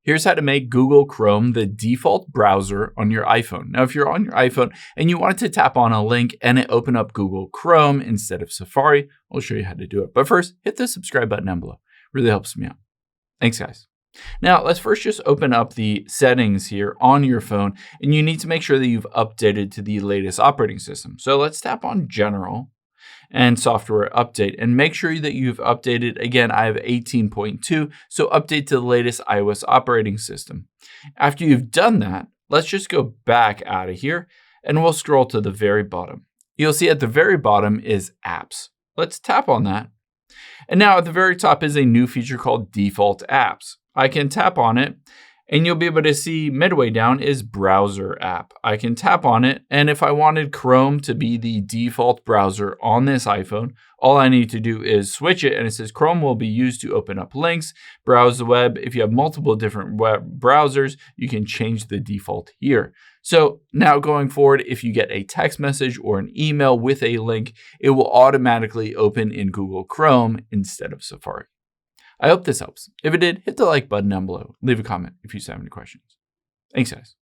Here's how to make Google Chrome the default browser on your iPhone. Now, if you're on your iPhone and you wanted to tap on a link and it open up Google Chrome instead of Safari, I'll show you how to do it. But first, hit the subscribe button down below. Really helps me out. Thanks, guys. Now, let's first just open up the settings here on your phone, and you need to make sure that you've updated to the latest operating system. So let's tap on General and Software Update, and make sure that you've updated. Again, I have 18.2, so update to the latest iOS operating system. After you've done that, let's just go back out of here, and we'll scroll to the very bottom. You'll see at the very bottom is Apps. Let's tap on that. And now at the very top is a new feature called Default Apps. I can tap on it, and you'll be able to see midway down is Browser App. I can tap on it, and if I wanted Chrome to be the default browser on this iPhone, all I need to do is switch it, and it says Chrome will be used to open up links, browse the web. If you have multiple different web browsers, you can change the default here. So now going forward, if you get a text message or an email with a link, it will automatically open in Google Chrome instead of Safari. I hope this helps. If it did, hit the like button down below. Leave a comment if you have any questions. Thanks, guys.